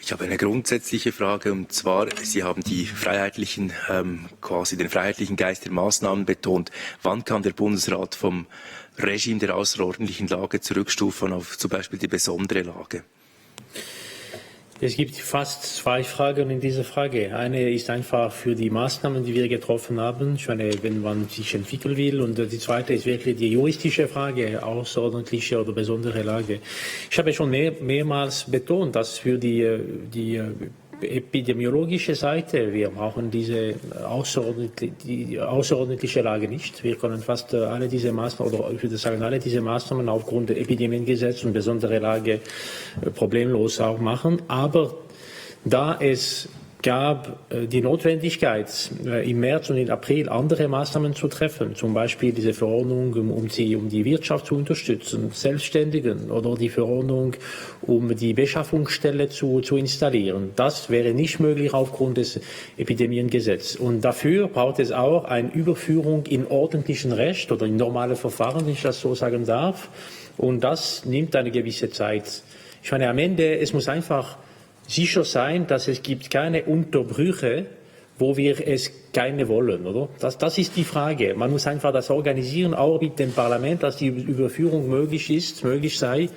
Ich habe eine grundsätzliche Frage, und zwar, Sie haben den freiheitlichen Geist der Maßnahmen betont. Wann kann der Bundesrat vom Regime der außerordentlichen Lage zurückstufen auf zum Beispiel die besondere Lage? Es gibt fast 2 Fragen in dieser Frage. Eine ist einfach für die Maßnahmen, die wir getroffen haben, ich meine, wenn man sich entwickeln will. Und die zweite ist wirklich die juristische Frage, außerordentliche oder besondere Lage. Ich habe schon mehrmals betont, dass für die epidemiologische Seite, wir brauchen die außerordentliche Lage nicht. Wir können fast alle diese Maßnahmen, oder ich würde sagen, alle diese Maßnahmen aufgrund der Epidemiengesetz und besondere Lage problemlos auch machen. Aber da es gab die Notwendigkeit, im März und im April andere Maßnahmen zu treffen, zum Beispiel diese Verordnung, um die Wirtschaft zu unterstützen, Selbstständigen, oder die Verordnung, um die Beschaffungsstelle zu installieren. Das wäre nicht möglich aufgrund des Epidemiengesetzes. Und dafür braucht es auch eine Überführung in ordentlichen Recht oder in normale Verfahren, wenn ich das so sagen darf. Und das nimmt eine gewisse Zeit. Ich meine, am Ende, es muss einfach sicher sein, dass es gibt keine Unterbrüche, wo wir es keine wollen, oder? Das ist die Frage. Man muss einfach das organisieren, auch mit dem Parlament, dass die Überführung möglich sei,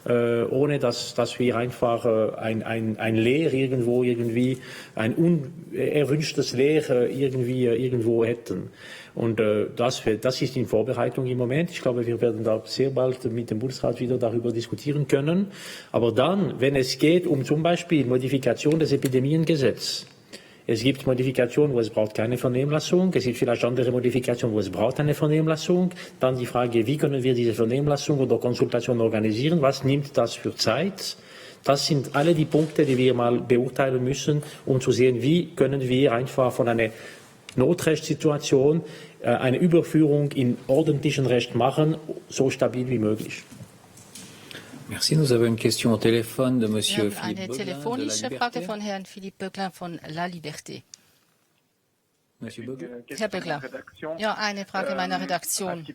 ohne dass wir einfach ein Leer irgendwie, ein unerwünschtes Leer irgendwo hätten. Und das ist in Vorbereitung im Moment. Ich glaube, wir werden da sehr bald mit dem Bundesrat wieder darüber diskutieren können. Aber dann, wenn es geht um zum Beispiel Modifikation des Epidemiengesetzes, es gibt Modifikationen, wo es braucht keine Vernehmlassung. Es gibt vielleicht andere Modifikationen, wo es braucht eine Vernehmlassung. Dann die Frage, wie können wir diese Vernehmlassung oder Konsultation organisieren? Was nimmt das für Zeit? Das sind alle die Punkte, die wir mal beurteilen müssen, um zu sehen, wie können wir einfach von einer Notrechtssituation eine Überführung in ordentlichen Recht machen, so stabil wie möglich. Merci. Nous avons une question au téléphone de Monsieur Philippe Eine telefonische Frage von Herrn Philippe Böckler von La Liberté. Herr Böckler. Ja, eine Frage meiner Redaktion.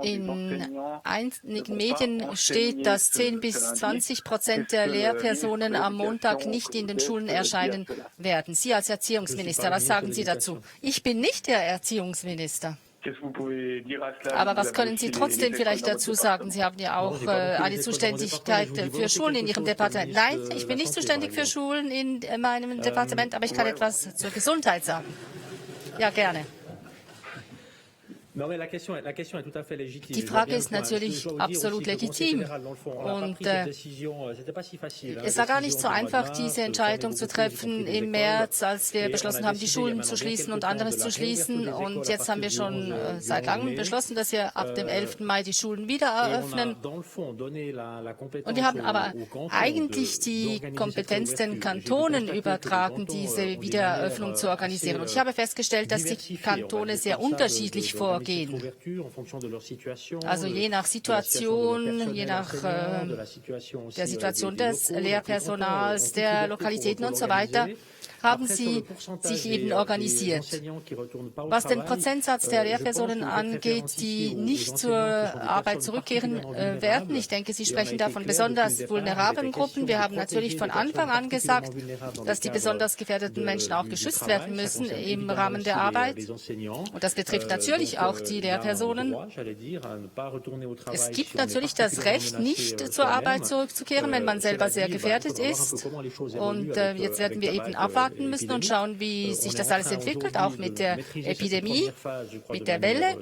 In einigen Medien steht, dass 10 bis 20% der Lehrpersonen am Montag nicht in den Schulen erscheinen werden. Sie als Erziehungsminister, was sagen Sie dazu? Ich bin nicht der Erziehungsminister. Aber was können Sie trotzdem vielleicht dazu sagen? Sie haben ja auch eine Zuständigkeit für Schulen in Ihrem Departement. Nein, ich bin nicht zuständig für Schulen in meinem Departement, aber ich kann etwas zur Gesundheit sagen. Ja, gerne. Die Frage ist natürlich absolut legitim. Und es war gar nicht so einfach, diese Entscheidung zu treffen im März, als wir beschlossen haben, die Schulen zu schließen und anderes zu schließen. Und jetzt haben wir schon seit langem beschlossen, dass wir ab dem 11. Mai die Schulen wieder eröffnen. Und wir haben aber eigentlich die Kompetenz den Kantonen übertragen, diese Wiedereröffnung zu organisieren. Und ich habe festgestellt, dass die Kantone sehr unterschiedlich vorgehen. Also je nach Situation, je nach der Situation des Lehrpersonals, der Lokalitäten und so weiter, haben sie sich eben organisiert. Was den Prozentsatz der Lehrpersonen angeht, die nicht zur Arbeit zurückkehren werden, ich denke, Sie sprechen da von besonders vulnerablen Gruppen. Wir haben natürlich von Anfang an gesagt, dass die besonders gefährdeten Menschen auch geschützt werden müssen im Rahmen der Arbeit. Und das betrifft natürlich auch die Lehrpersonen. Es gibt natürlich das Recht, nicht zur Arbeit zurückzukehren, wenn man selber sehr gefährdet ist. Und jetzt werden wir eben abwarten müssen und schauen, wie sich das alles entwickelt, auch mit der Epidemie, mit der Welle.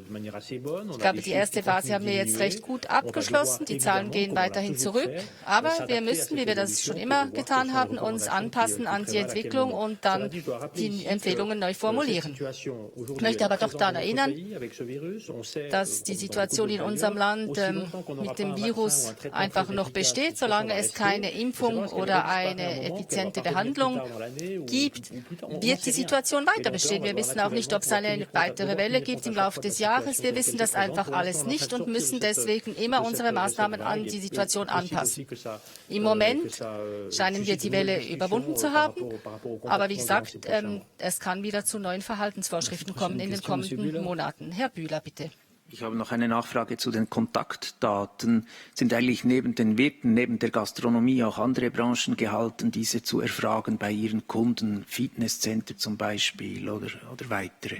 Ich glaube, die erste Phase haben wir jetzt recht gut abgeschlossen. Die Zahlen gehen weiterhin zurück. Aber wir müssen, wie wir das schon immer getan haben, uns anpassen an die Entwicklung und dann die Empfehlungen neu formulieren. Ich möchte aber doch daran erinnern, dass die Situation in unserem Land mit dem Virus einfach noch besteht. Solange es keine Impfung oder eine effiziente Behandlung gibt, wird die Situation weiter bestehen. Wir wissen auch nicht, ob es eine weitere Welle gibt im Laufe des Jahres. Wir wissen das einfach alles nicht und müssen deswegen immer unsere Maßnahmen an die Situation anpassen. Im Moment scheinen wir die Welle überwunden zu haben. Aber wie gesagt, es kann wieder zu neuen Verhaltensvorschriften kommen in den kommenden Monaten. Herr Bühler, bitte. Ich habe noch eine Nachfrage zu den Kontaktdaten. Sind eigentlich neben den Wirten, neben der Gastronomie auch andere Branchen gehalten, diese zu erfragen bei ihren Kunden, Fitnesscenter zum Beispiel oder weitere?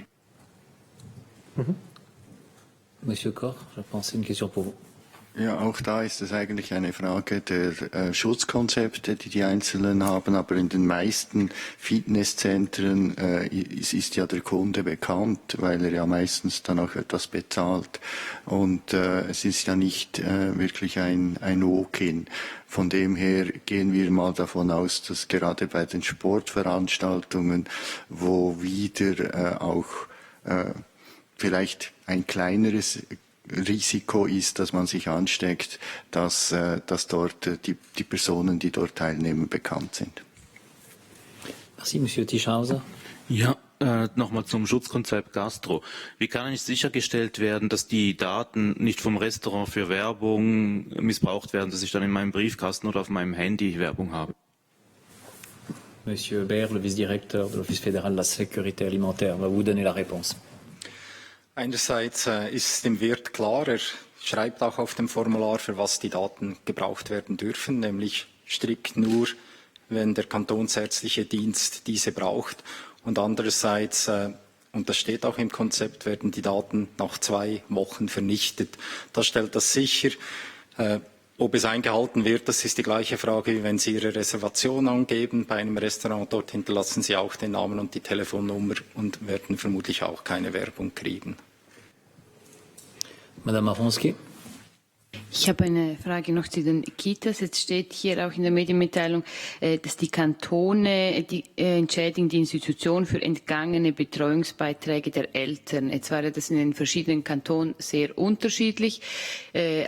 Monsieur Koch, je pense une question pour vous. Ja, auch da ist es eigentlich eine Frage der Schutzkonzepte, die die Einzelnen haben. Aber in den meisten Fitnesszentren ist ja der Kunde bekannt, weil er ja meistens dann auch etwas bezahlt. Und es ist ja nicht wirklich ein Walk-in. Von dem her gehen wir mal davon aus, dass gerade bei den Sportveranstaltungen, wo wieder auch vielleicht ein kleineres Risiko ist, dass man sich ansteckt, dass dort die Personen, die dort teilnehmen, bekannt sind. Merci, Monsieur Tischhauser. Ja, nochmal zum Schutzkonzept Gastro. Wie kann eigentlich sichergestellt werden, dass die Daten nicht vom Restaurant für Werbung missbraucht werden, dass ich dann in meinem Briefkasten oder auf meinem Handy Werbung habe? Monsieur Baer, le vice-directeur de l'Office fédéral de la sécurité alimentaire, va vous donner la réponse. Einerseits ist dem Wirt klar, er schreibt auch auf dem Formular, für was die Daten gebraucht werden dürfen, nämlich strikt nur, wenn der kantonsärztliche Dienst diese braucht. Und andererseits, und das steht auch im Konzept, werden die Daten nach 2 Wochen vernichtet. Das stellt das sicher. Ob es eingehalten wird, das ist die gleiche Frage, wie wenn Sie Ihre Reservation angeben bei einem Restaurant. Dort hinterlassen Sie auch den Namen und die Telefonnummer und werden vermutlich auch keine Werbung kriegen. Madame Maronski. Ich habe eine Frage noch zu den Kitas. Jetzt steht hier auch in der Medienmitteilung, dass die Kantone entschädigen die Institution für entgangene Betreuungsbeiträge der Eltern. Jetzt war das in den verschiedenen Kantonen sehr unterschiedlich.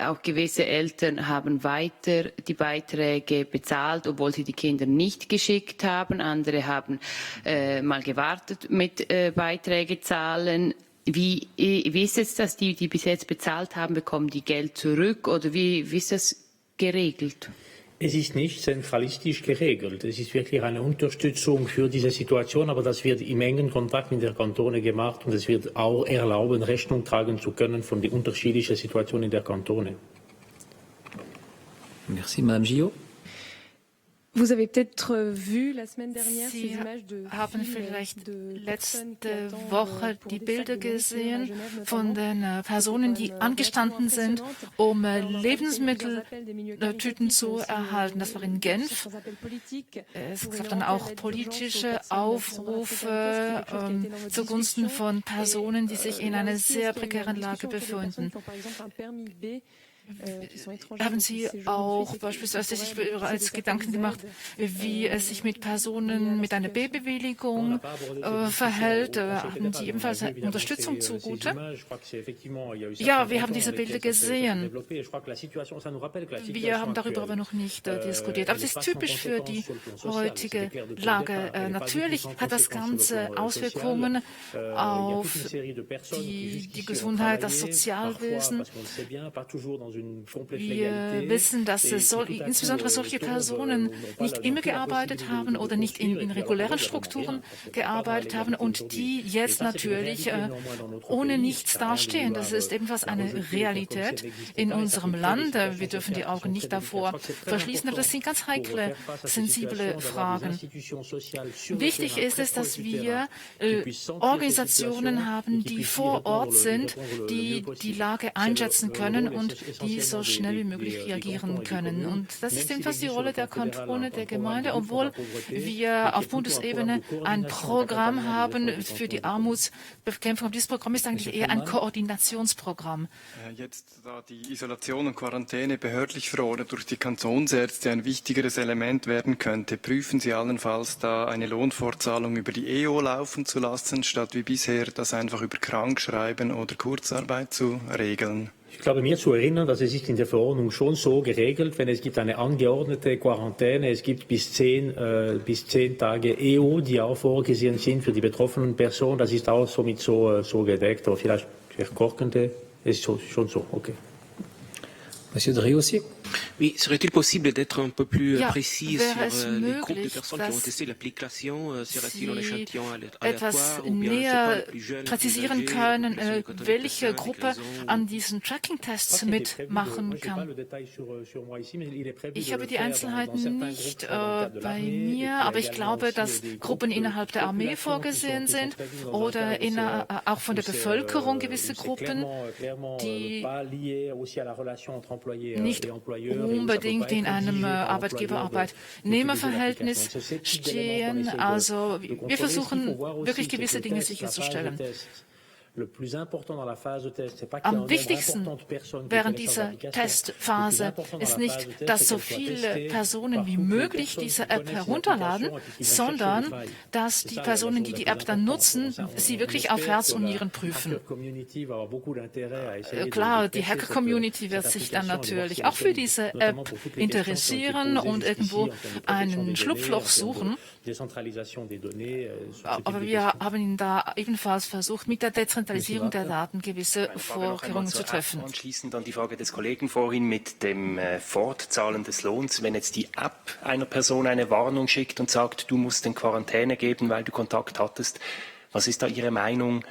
Auch gewisse Eltern haben weiter die Beiträge bezahlt, obwohl sie die Kinder nicht geschickt haben. Andere haben mal gewartet mit Beiträge zahlen. Wie ist es, dass die bis jetzt bezahlt haben, bekommen die Geld zurück oder wie ist das geregelt? Es ist nicht zentralistisch geregelt. Es ist wirklich eine Unterstützung für diese Situation, aber das wird im engen Kontakt mit der Kantone gemacht und es wird auch erlauben, Rechnung tragen zu können von den unterschiedlichen Situationen der Kantone. Merci, Madame Gillot. Vous avez peut-être vu la semaine dernière ces Sie images de haben vielleicht letzte Woche die Bilder gesehen von den Personen, die angestanden sind, um Lebensmitteltüten zu erhalten. Das war in Genf. Es gab dann auch politische Aufrufe zugunsten von Personen, die sich in einer sehr prekären Lage befinden. Haben Sie auch beispielsweise sich bereits Gedanken gemacht, wie es sich mit Personen mit einer B-Bewilligung verhält? Haben die ebenfalls Unterstützung zugute? Ja, wir haben diese Bilder gesehen. Wir haben darüber aber noch nicht diskutiert. Aber es ist typisch für die heutige Lage. Natürlich hat das Ganze Auswirkungen auf die Gesundheit, das Sozialwesen. Wir wissen, dass insbesondere solche Personen nicht immer gearbeitet haben oder nicht in regulären Strukturen gearbeitet haben und die jetzt natürlich ohne nichts dastehen. Das ist ebenfalls eine Realität in unserem Land. Wir dürfen die Augen nicht davor verschließen, aber das sind ganz heikle, sensible Fragen. Wichtig ist es, dass wir Organisationen haben, die vor Ort sind, die die Lage einschätzen können und die so schnell wie möglich reagieren können. Und das ist ebenfalls die Rolle der Kantone, der Gemeinde, obwohl wir auf Bundesebene ein Programm haben für die Armutsbekämpfung. Dieses Programm ist eigentlich eher ein Koordinationsprogramm. Jetzt, da die Isolation und Quarantäne behördlich verordnet durch die Kantonsärzte ein wichtigeres Element werden könnte, prüfen Sie allenfalls da eine Lohnfortzahlung über die EO laufen zu lassen, statt wie bisher das einfach über Krankschreiben oder Kurzarbeit zu regeln? Ich glaube, mir zu erinnern, dass es ist in der Verordnung schon so geregelt, wenn es gibt eine angeordnete Quarantäne, es gibt bis 10 Tage EO, die auch vorgesehen sind für die betroffenen Personen. Das ist auch somit so gedeckt. Oder vielleicht Korkende, ist schon so, okay. Monsieur Drey aussi. Oui, serait-il possible d'être un peu plus précis sur les groupes de personnes qui ont testé l'application? Serait-il un échantillon etwas näher präzisieren können, welche Gruppe an diesen Tracking-Tests mitmachen kann? Ich habe die Einzelheiten nicht bei mir, aber ich glaube, dass Gruppen innerhalb der Armee vorgesehen sind oder auch von der Bevölkerung gewisse Gruppen, die nicht unbedingt in einem Arbeitgeber-Arbeitnehmer-Verhältnis stehen. Also wir versuchen wirklich gewisse Dinge sicherzustellen. Am wichtigsten während dieser Testphase ist nicht, dass so viele Personen wie möglich diese App herunterladen, sondern dass die Personen, die die App dann nutzen, sie wirklich auf Herz und Nieren prüfen. Klar, die Hacker-Community wird sich dann natürlich auch für diese App interessieren und irgendwo einen Schlupfloch suchen. Aber wir haben da ebenfalls versucht, mit der Dezentralisierung der Daten gewisse Vorkehrungen zu treffen. Anschließend an die Frage des Kollegen vorhin mit dem Fortzahlen des Lohns. Wenn jetzt die App einer Person eine Warnung schickt und sagt, du musst in Quarantäne geben, weil du Kontakt hattest, was ist da Ihre Meinung?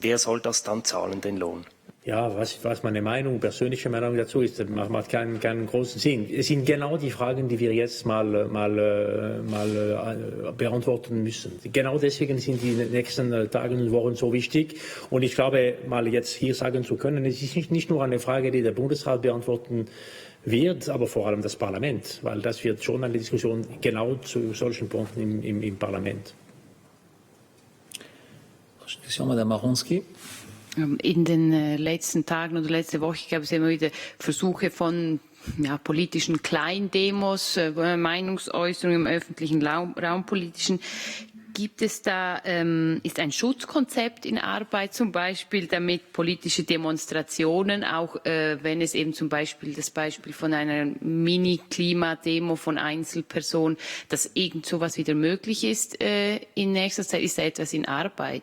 Wer soll das dann zahlen, den Lohn? Ja, was meine persönliche Meinung dazu ist, macht keinen großen Sinn. Es sind genau die Fragen, die wir jetzt mal beantworten müssen. Genau deswegen sind die nächsten Tage und Wochen so wichtig. Und ich glaube, mal jetzt hier sagen zu können, es ist nicht nur eine Frage, die der Bundesrat beantworten wird, aber vor allem das Parlament, weil das wird schon eine Diskussion genau zu solchen Punkten im Parlament. Diskussion, Madame Maronski. In den letzten Tagen oder letzte Woche gab es immer wieder Versuche von politischen Kleindemos, Meinungsäußerungen im öffentlichen Raum politischen. Gibt es da, ist ein Schutzkonzept in Arbeit zum Beispiel, damit politische Demonstrationen, auch wenn es eben zum Beispiel das Beispiel von einer Mini-Klimademo von Einzelpersonen, dass irgend sowas wieder möglich ist in nächster Zeit? Ist da etwas in Arbeit?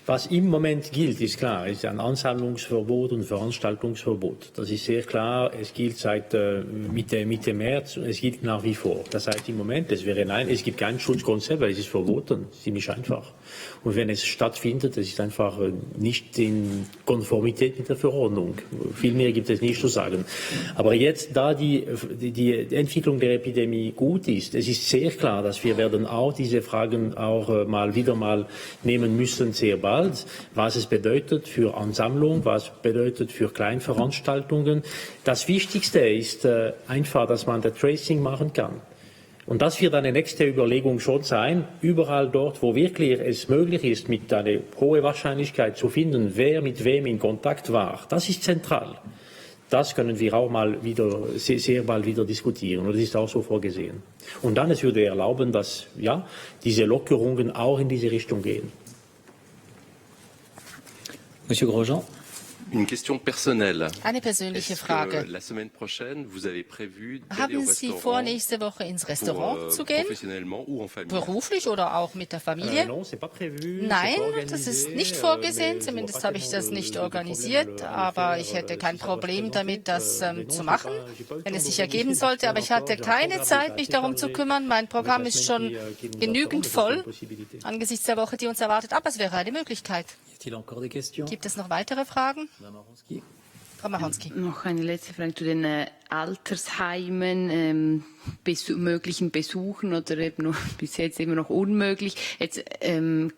Was im Moment gilt, ist klar, ist ein Ansammlungsverbot und Veranstaltungsverbot. Das ist sehr klar. Es gilt seit Mitte März und es gilt nach wie vor. Das heißt im Moment, es gibt kein Schutzkonzept, weil es ist verboten. Ziemlich einfach. Und wenn es stattfindet, es ist einfach nicht in Konformität mit der Verordnung. Viel mehr gibt es nicht zu sagen. Aber jetzt, da die Entwicklung der Epidemie gut ist, es ist sehr klar, dass wir werden auch diese Fragen auch wieder mal nehmen müssen, sehr bald. Was es bedeutet für Ansammlung, was bedeutet für Kleinveranstaltungen. Das Wichtigste ist einfach, dass man das Tracing machen kann. Und das wird eine nächste Überlegung schon sein, überall dort, wo wirklich es möglich ist, mit einer hohen Wahrscheinlichkeit zu finden, wer mit wem in Kontakt war. Das ist zentral. Das können wir auch mal wieder, sehr bald wieder diskutieren. Und das ist auch so vorgesehen. Und dann es würde erlauben, dass diese Lockerungen auch in diese Richtung gehen. Monsieur Grosjean. Une question personnelle. Eine persönliche Frage. La semaine prochaine, vous avez prévu Haben Sie vor, nächste Woche ins Restaurant zu gehen? Beruflich oder auch mit der Familie? Nein, das ist nicht vorgesehen. Zumindest habe ich das nicht organisiert. Aber ich hätte kein Problem damit, das zu machen, wenn es sich ergeben sollte. Aber ich hatte keine Zeit, mich darum zu kümmern. Mein Programm ist schon genügend voll angesichts der Woche, die uns erwartet. Aber es wäre eine Möglichkeit. Gibt es noch weitere Fragen? Frau Maronski. Noch eine letzte Frage zu den Altersheimen, möglichen Besuchen oder eben noch, bis jetzt immer noch unmöglich. Jetzt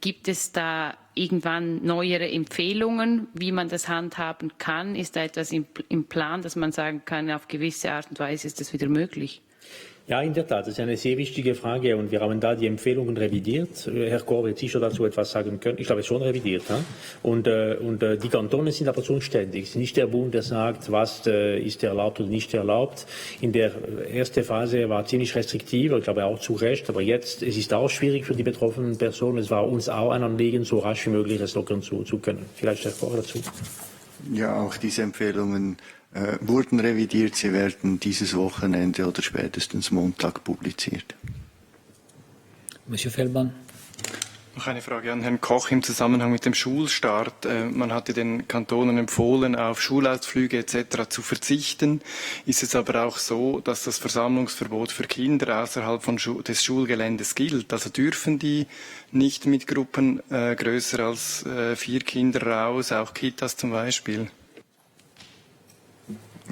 gibt es da irgendwann neuere Empfehlungen, wie man das handhaben kann? Ist da etwas im Plan, dass man sagen kann, auf gewisse Art und Weise ist das wieder möglich? Ja, in der Tat, das ist eine sehr wichtige Frage und wir haben da die Empfehlungen revidiert. Herr Korb wird sicher dazu etwas sagen können. Ich glaube, es ist schon revidiert. Und die Kantone sind aber zuständig. Es ist nicht der Bund, der sagt, was ist erlaubt oder nicht erlaubt. In der ersten Phase war ziemlich restriktiv, ich glaube auch zu Recht, aber jetzt, es ist auch schwierig für die betroffenen Personen. Es war uns auch ein Anliegen, so rasch wie möglich es lockern zu können. Vielleicht Herr Korb dazu. Ja, auch diese Empfehlungen wurden revidiert. Sie werden dieses Wochenende oder spätestens Montag publiziert. Monsieur Feldmann. Noch eine Frage an Herrn Koch im Zusammenhang mit dem Schulstart. Man hatte den Kantonen empfohlen, auf Schulausflüge etc. zu verzichten. Ist es aber auch so, dass das Versammlungsverbot für Kinder außerhalb des Schulgeländes gilt? Also dürfen die nicht mit Gruppen größer als 4 Kinder raus, auch Kitas zum Beispiel?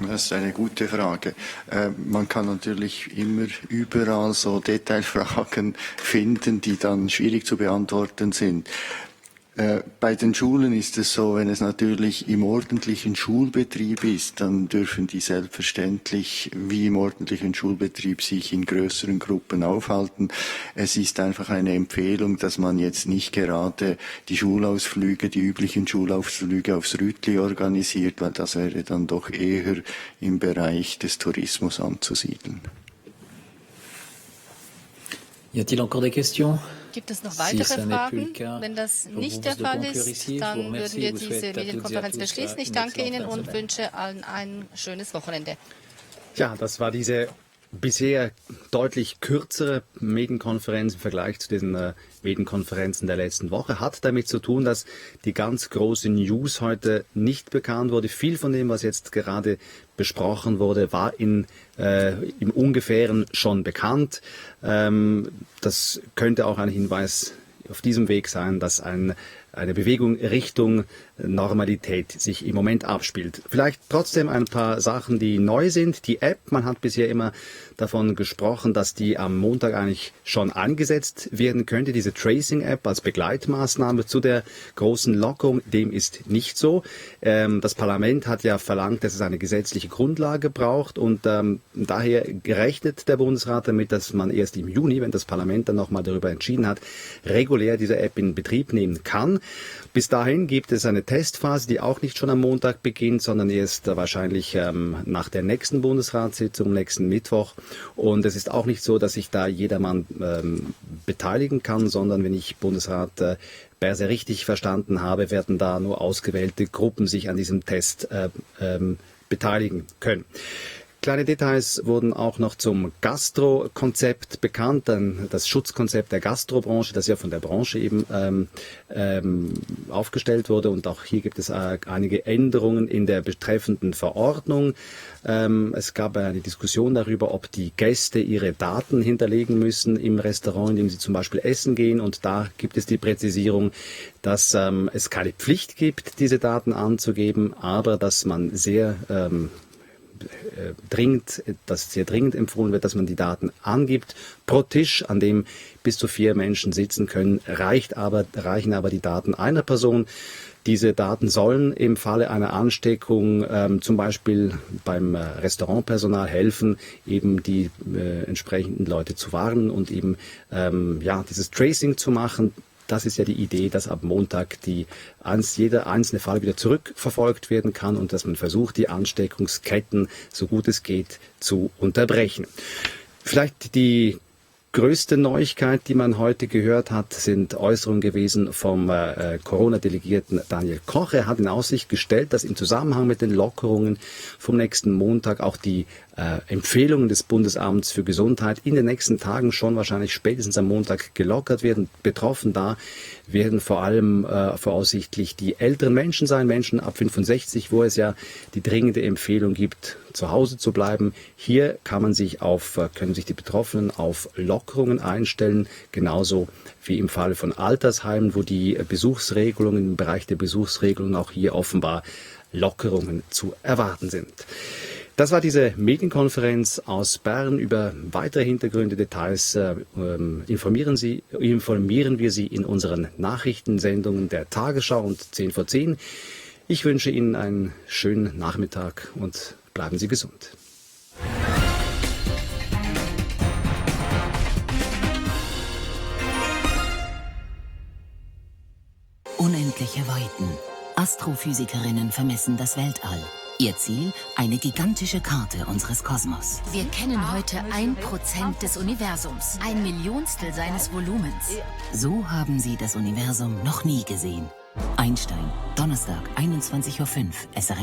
Das ist eine gute Frage. Man kann natürlich immer überall so Detailfragen finden, die dann schwierig zu beantworten sind. Bei den Schulen ist es so, wenn es natürlich im ordentlichen Schulbetrieb ist, dann dürfen die selbstverständlich wie im ordentlichen Schulbetrieb sich in größeren Gruppen aufhalten. Es ist einfach eine Empfehlung, dass man jetzt nicht gerade die üblichen Schulausflüge aufs Rütli organisiert, weil das wäre dann doch eher im Bereich des Tourismus anzusiedeln. Y a-t-il encore des questions? Gibt es noch weitere Fragen? Wenn das nicht der Fall ist, dann würden wir diese Medienkonferenz beschließen. Ich danke Ihnen und wünsche allen ein schönes Wochenende. Ja, das war diese bisher deutlich kürzere Medienkonferenz im Vergleich zu diesen Medienkonferenzen der letzten Woche. Hat damit zu tun, dass die ganz große News heute nicht bekannt wurde. Viel von dem, was jetzt gerade besprochen wurde, war im Ungefähren schon bekannt. Das könnte auch ein Hinweis auf diesem Weg sein, dass eine Bewegung Richtung Normalität sich im Moment abspielt. Vielleicht trotzdem ein paar Sachen, die neu sind. Die App, man hat bisher immer davon gesprochen, dass die am Montag eigentlich schon eingesetzt werden könnte, diese Tracing-App als Begleitmaßnahme zu der großen Lockerung. Dem ist nicht so. Das Parlament hat ja verlangt, dass es eine gesetzliche Grundlage braucht und daher rechnet der Bundesrat damit, dass man erst im Juni, wenn das Parlament dann nochmal darüber entschieden hat, regulär diese App in Betrieb nehmen kann. Bis dahin gibt es eine Testphase, die auch nicht schon am Montag beginnt, sondern erst wahrscheinlich nach der nächsten Bundesratssitzung, nächsten Mittwoch. Und es ist auch nicht so, dass sich da jedermann beteiligen kann, sondern wenn ich Bundesrat Berse richtig verstanden habe, werden da nur ausgewählte Gruppen sich an diesem Test beteiligen können. Kleine Details wurden auch noch zum Gastro-Konzept bekannt, dann das Schutzkonzept der Gastrobranche, das ja von der Branche eben aufgestellt wurde. Und auch hier gibt es einige Änderungen in der betreffenden Verordnung. Es gab eine Diskussion darüber, ob die Gäste ihre Daten hinterlegen müssen im Restaurant, in dem sie zum Beispiel essen gehen. Und da gibt es die Präzisierung, dass es keine Pflicht gibt, diese Daten anzugeben, aber dass man sehr dringend empfohlen wird, dass man die Daten angibt. Pro Tisch, an dem bis zu 4 Menschen sitzen können, reichen aber die Daten einer Person. Diese Daten sollen im Falle einer Ansteckung zum Beispiel beim Restaurantpersonal helfen, eben die entsprechenden Leute zu warnen und eben dieses Tracing zu machen. Das ist ja die Idee, dass ab Montag jeder einzelne Fall wieder zurückverfolgt werden kann und dass man versucht, die Ansteckungsketten, so gut es geht, zu unterbrechen. Vielleicht die größte Neuigkeit, die man heute gehört hat, sind Äußerungen gewesen vom Corona-Delegierten Daniel Koch. Er hat in Aussicht gestellt, dass im Zusammenhang mit den Lockerungen vom nächsten Montag auch die Empfehlungen des Bundesamts für Gesundheit in den nächsten Tagen schon wahrscheinlich spätestens am Montag gelockert werden. Betroffen da werden vor allem voraussichtlich die älteren Menschen sein, Menschen ab 65, wo es ja die dringende Empfehlung gibt, zu Hause zu bleiben. Hier können sich die Betroffenen auf Lockerungen einstellen, genauso wie im Falle von Altersheimen, wo die Besuchsregelungen im Bereich der Besuchsregelungen auch hier offenbar Lockerungen zu erwarten sind. Das war diese Medienkonferenz aus Bern. Über weitere Hintergründe, Details informieren wir Sie in unseren Nachrichtensendungen der Tagesschau und 10 vor 10. Ich wünsche Ihnen einen schönen Nachmittag und bleiben Sie gesund. Unendliche Weiten. Astrophysikerinnen vermessen das Weltall. Ihr Ziel? Eine gigantische Karte unseres Kosmos. Wir kennen heute 1% des Universums, 1/100 seines Volumens. So haben Sie das Universum noch nie gesehen. Einstein, Donnerstag, 21:05 Uhr, SRF.